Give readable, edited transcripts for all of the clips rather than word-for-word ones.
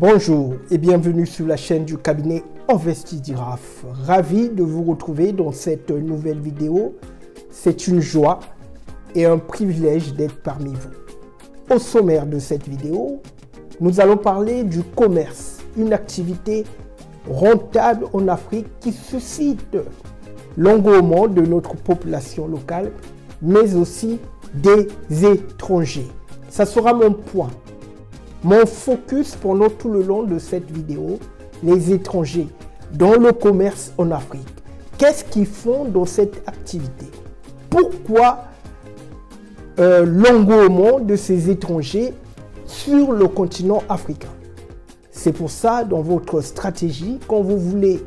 Bonjour et bienvenue sur la chaîne du cabinet Investidiraf. Ravi de vous retrouver dans cette nouvelle vidéo. C'est une joie et un privilège d'être parmi vous. Au sommaire de cette vidéo, nous allons parler du commerce, une activité rentable en Afrique qui suscite l'engouement de notre population locale, mais aussi des étrangers. Ça sera mon point. Mon focus pendant tout le long de cette vidéo, les étrangers dans le commerce en Afrique. Qu'est-ce qu'ils font dans cette activité? Pourquoi l'engouement de ces étrangers sur le continent africain? C'est pour ça, dans votre stratégie, quand vous voulez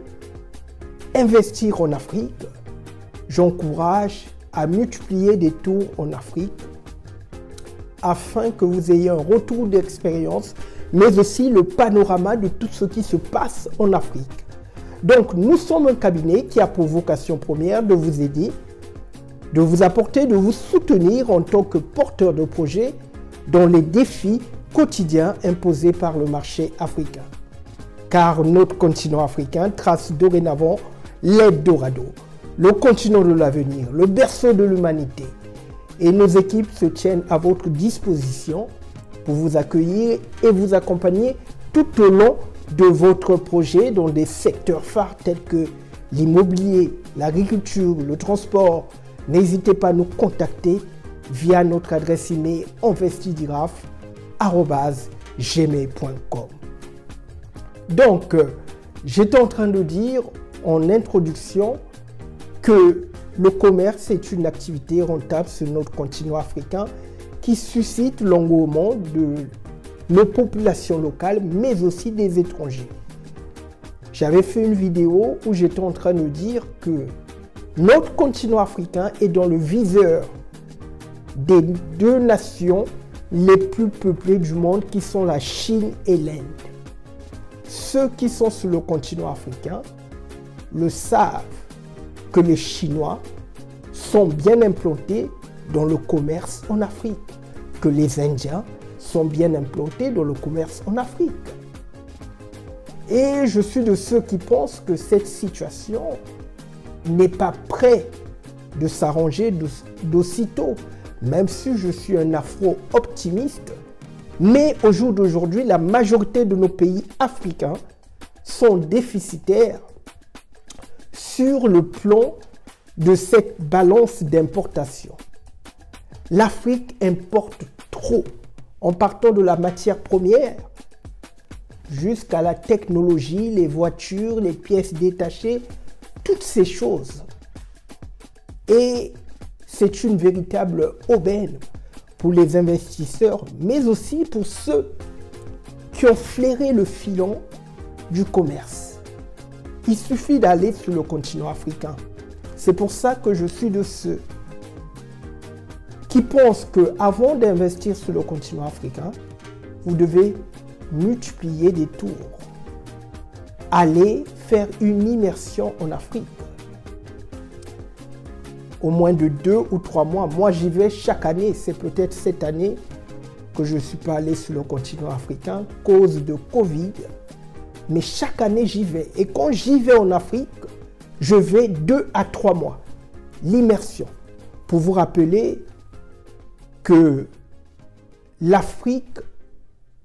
investir en Afrique, j'encourage à multiplier des tours en Afrique afin que vous ayez un retour d'expérience, mais aussi le panorama de tout ce qui se passe en Afrique. Donc, nous sommes un cabinet qui a pour vocation première de vous aider, de vous apporter, de vous soutenir en tant que porteur de projet dans les défis quotidiens imposés par le marché africain. Car notre continent africain trace dorénavant l'Eldorado, le continent de l'avenir, le berceau de l'humanité. Et nos équipes se tiennent à votre disposition pour vous accueillir et vous accompagner tout au long de votre projet dans des secteurs phares tels que l'immobilier, l'agriculture, le transport. N'hésitez pas à nous contacter via notre adresse email investidiraf@gmail.com. Donc, j'étais en train de dire en introduction que le commerce est une activité rentable sur notre continent africain qui suscite l'engouement de nos populations locales, mais aussi des étrangers. J'avais fait une vidéo où j'étais en train de dire que notre continent africain est dans le viseur des deux nations les plus peuplées du monde qui sont la Chine et l'Inde. Ceux qui sont sur le continent africain le savent que les Chinois sont bien implantés dans le commerce en Afrique, que les Indiens sont bien implantés dans le commerce en Afrique. Et je suis de ceux qui pensent que cette situation n'est pas près de s'arranger d'aussitôt, même si je suis un afro-optimiste. Mais au jour d'aujourd'hui, la majorité de nos pays africains sont déficitaires sur le plan de cette balance d'importation. L'Afrique importe trop, en partant de la matière première jusqu'à la technologie, les voitures, les pièces détachées, toutes ces choses. Et c'est une véritable aubaine pour les investisseurs, mais aussi pour ceux qui ont flairé le filon du commerce. Il suffit d'aller sur le continent africain. C'est pour ça que je suis de ceux qui pensent qu'avant d'investir sur le continent africain, vous devez multiplier des tours. Allez faire une immersion en Afrique. Au moins de 2 ou 3 mois. Moi, j'y vais chaque année. C'est peut-être cette année que je ne suis pas allé sur le continent africain, cause de Covid. Mais chaque année, j'y vais. Et quand j'y vais en Afrique, je vais 2 à 3 mois. L'immersion. Pour vous rappeler que l'Afrique,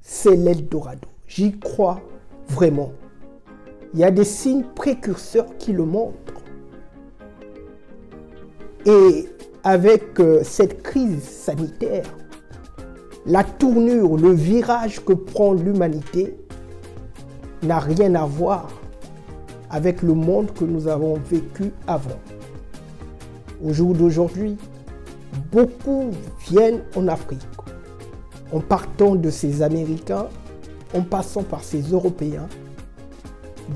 c'est l'Eldorado. J'y crois vraiment. Il y a des signes précurseurs qui le montrent. Et avec cette crise sanitaire, la tournure, le virage que prend l'humanité n'a rien à voir avec le monde que nous avons vécu avant. Au jour d'aujourd'hui, beaucoup viennent en Afrique, en partant de ces Américains, en passant par ces Européens.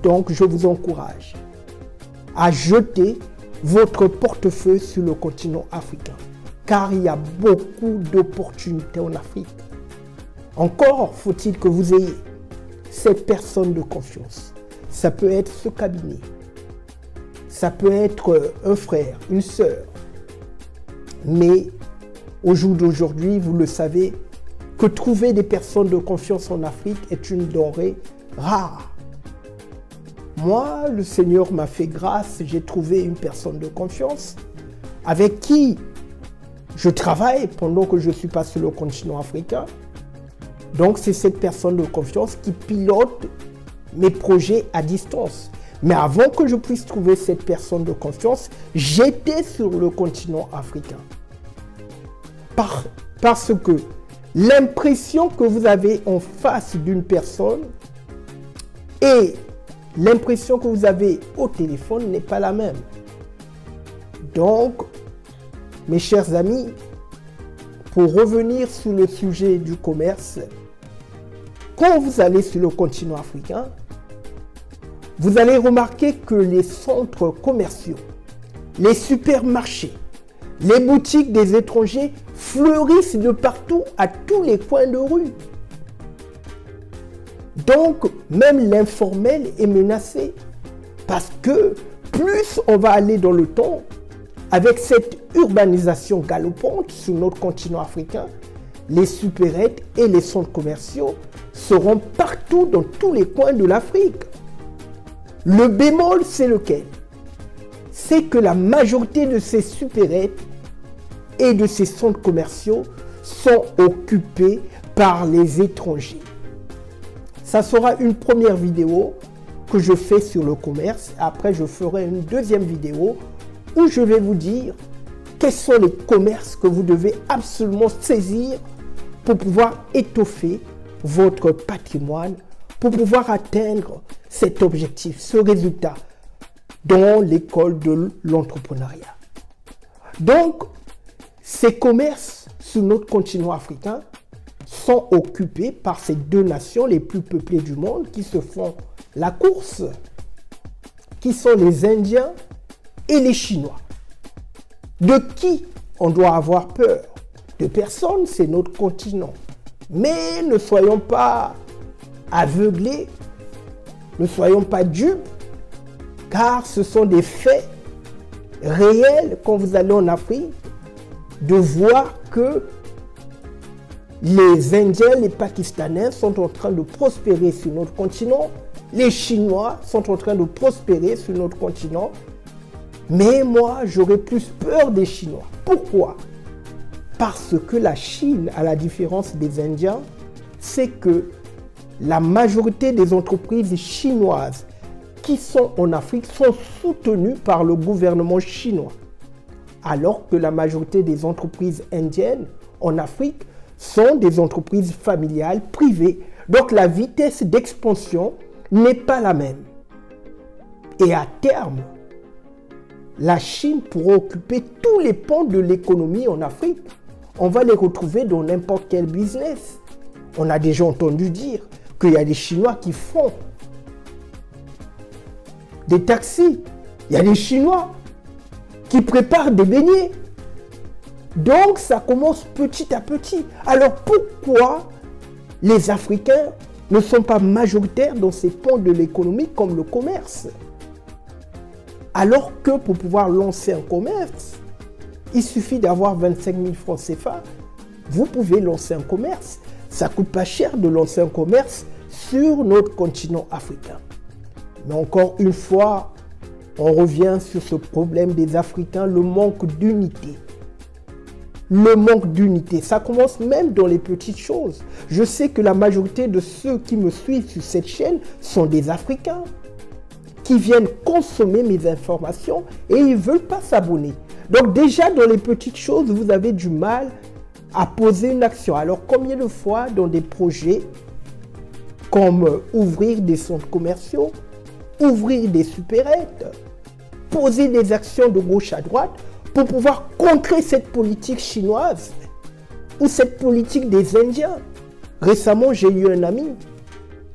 Donc, je vous encourage à jeter votre portefeuille sur le continent africain, car il y a beaucoup d'opportunités en Afrique. Encore faut-il que vous ayez cette personne de confiance. Ça peut être ce cabinet. Ça peut être un frère, une sœur. Mais au jour d'aujourd'hui, vous le savez, que trouver des personnes de confiance en Afrique est une denrée rare. Moi, le Seigneur m'a fait grâce, j'ai trouvé une personne de confiance avec qui je travaille pendant que je suis pas sur le continent africain. Donc, c'est cette personne de confiance qui pilote mes projets à distance. Mais avant que je puisse trouver cette personne de confiance, j'étais sur le continent africain. Parce que l'impression que vous avez en face d'une personne et l'impression que vous avez au téléphone n'est pas la même. Donc, mes chers amis, pour revenir sur le sujet du commerce, quand vous allez sur le continent africain, vous allez remarquer que les centres commerciaux, les supermarchés, les boutiques des étrangers fleurissent de partout à tous les coins de rue. Donc, même l'informel est menacé parce que plus on va aller dans le temps, avec cette urbanisation galopante sur notre continent africain, les supérettes et les centres commerciaux seront partout dans tous les coins de l'Afrique. Le bémol, c'est lequel? C'est que la majorité de ces supérettes et de ces centres commerciaux sont occupés par les étrangers. Ça sera une première vidéo que je fais sur le commerce. Après, je ferai une deuxième vidéo où je vais vous dire quels sont les commerces que vous devez absolument saisir pour pouvoir étoffer votre patrimoine, pour pouvoir atteindre cet objectif, ce résultat dans l'école de l'entrepreneuriat. Donc, ces commerces sur notre continent africain sont occupés par ces deux nations les plus peuplées du monde qui se font la course, qui sont les Indiens et les Chinois. De qui on doit avoir peur? De personne, c'est notre continent. Mais ne soyons pas aveuglés, ne soyons pas dupes, car ce sont des faits réels quand vous allez en Afrique, de voir que les Indiens, les Pakistanais sont en train de prospérer sur notre continent, les Chinois sont en train de prospérer sur notre continent, mais moi, j'aurais plus peur des Chinois. Pourquoi? Parce que la Chine, à la différence des Indiens, c'est que la majorité des entreprises chinoises qui sont en Afrique sont soutenues par le gouvernement chinois, alors que la majorité des entreprises indiennes en Afrique sont des entreprises familiales privées. Donc la vitesse d'expansion n'est pas la même. Et à terme, la Chine pourra occuper tous les pans de l'économie en Afrique. On va les retrouver dans n'importe quel business. On a déjà entendu dire qu'il y a des Chinois qui font des taxis. Il y a des Chinois qui préparent des beignets. Donc ça commence petit à petit. Alors pourquoi les Africains ne sont pas majoritaires dans ces pans de l'économie comme le commerce? Alors que pour pouvoir lancer un commerce, il suffit d'avoir 25 000 francs CFA. Vous pouvez lancer un commerce. Ça ne coûte pas cher de lancer un commerce sur notre continent africain. Mais encore une fois, on revient sur ce problème des Africains, le manque d'unité. Le manque d'unité, ça commence même dans les petites choses. Je sais que la majorité de ceux qui me suivent sur cette chaîne sont des Africains qui viennent consommer mes informations et ils ne veulent pas s'abonner. Donc déjà, dans les petites choses, vous avez du mal à poser une action. Alors combien de fois dans des projets comme ouvrir des centres commerciaux, ouvrir des supérettes, poser des actions de gauche à droite pour pouvoir contrer cette politique chinoise ou cette politique des Indiens. Récemment, j'ai eu un ami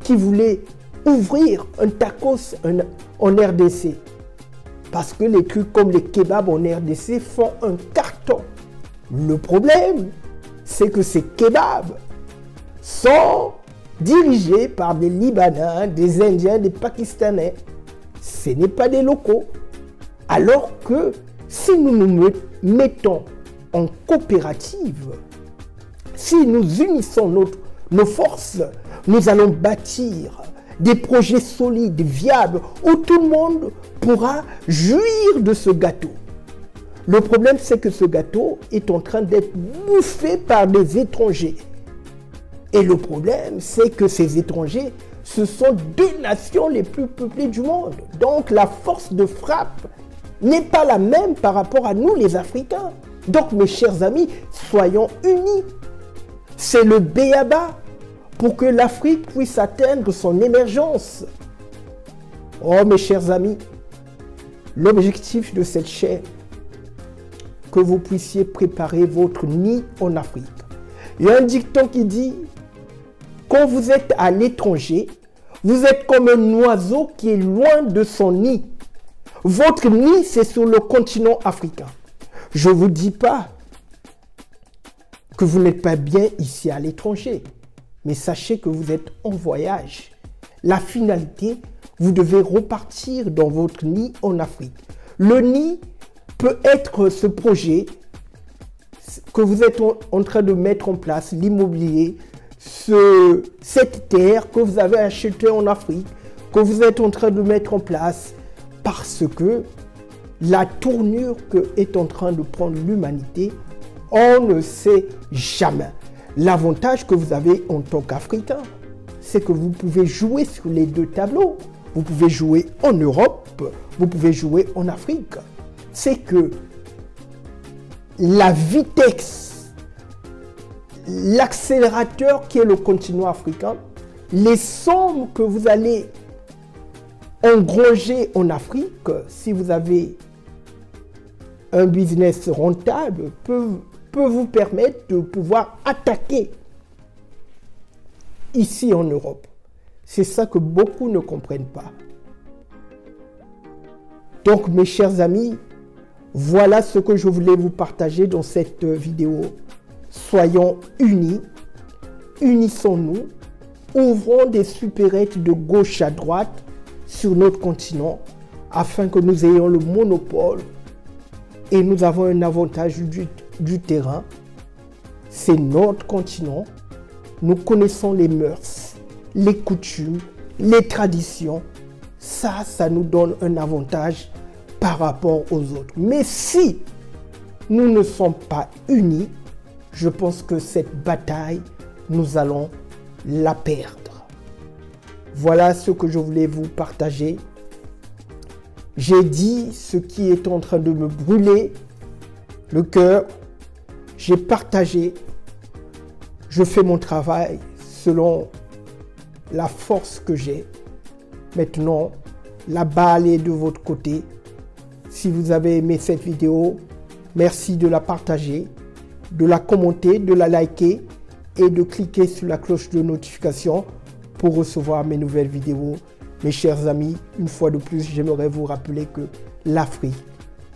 qui voulait ouvrir un tacos en RDC parce que les trucs comme les kebabs en RDC font un carton. Le problème, c'est que ces kebabs sont dirigés par des Libanais, des Indiens, des Pakistanais. Ce n'est pas des locaux. Alors que si nous nous mettons en coopérative, Si nous unissons nos forces, nous allons bâtir des projets solides, viables, où tout le monde pourra jouir de ce gâteau. Le problème, c'est que ce gâteau est en train d'être bouffé par des étrangers. Et le problème, c'est que ces étrangers, ce sont 2 nations les plus peuplées du monde. Donc la force de frappe n'est pas la même par rapport à nous, les Africains. Donc mes chers amis, soyons unis. C'est le b.a.-ba pour que l'Afrique puisse atteindre son émergence. Oh mes chers amis, l'objectif de cette chaîne, que vous puissiez préparer votre nid en Afrique. Il y a un dicton qui dit, quand vous êtes à l'étranger, vous êtes comme un oiseau qui est loin de son nid. Votre nid, c'est sur le continent africain. Je ne vous dis pas que vous n'êtes pas bien ici à l'étranger, mais sachez que vous êtes en voyage. La finalité, vous devez repartir dans votre nid en Afrique. Le nid peut être ce projet que vous êtes en train de mettre en place, l'immobilier, cette terre que vous avez achetée en Afrique, que vous êtes en train de mettre en place, parce que la tournure que est en train de prendre l'humanité, on ne sait jamais. L'avantage que vous avez en tant qu'Africain, c'est que vous pouvez jouer sur les 2 tableaux. Vous pouvez jouer en Europe, vous pouvez jouer en Afrique. C'est que la vitesse, l'accélérateur qui est le continent africain, les sommes que vous allez engranger en Afrique, si vous avez un business rentable, peut vous permettre de pouvoir attaquer ici en Europe. C'est ça que beaucoup ne comprennent pas. Donc mes chers amis, voilà ce que je voulais vous partager dans cette vidéo. Soyons unis, unissons-nous, ouvrons des supérettes de gauche à droite sur notre continent afin que nous ayons le monopole et nous avons un avantage du terrain. C'est notre continent, nous connaissons les mœurs, les coutumes, les traditions. Ça nous donne un avantage par rapport aux autres. Mais si nous ne sommes pas unis, je pense que cette bataille, nous allons la perdre. Voilà ce que je voulais vous partager. J'ai dit ce qui est en train de me brûler le cœur. J'ai partagé. Je fais mon travail selon la force que j'ai. Maintenant, la balle est de votre côté. Si vous avez aimé cette vidéo, merci de la partager, de la commenter, de la liker et de cliquer sur la cloche de notification pour recevoir mes nouvelles vidéos. Mes chers amis, une fois de plus, j'aimerais vous rappeler que l'Afrique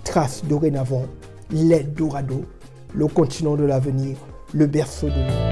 trace dorénavant l'Eldorado, le continent de l'avenir, le berceau de l'Europe.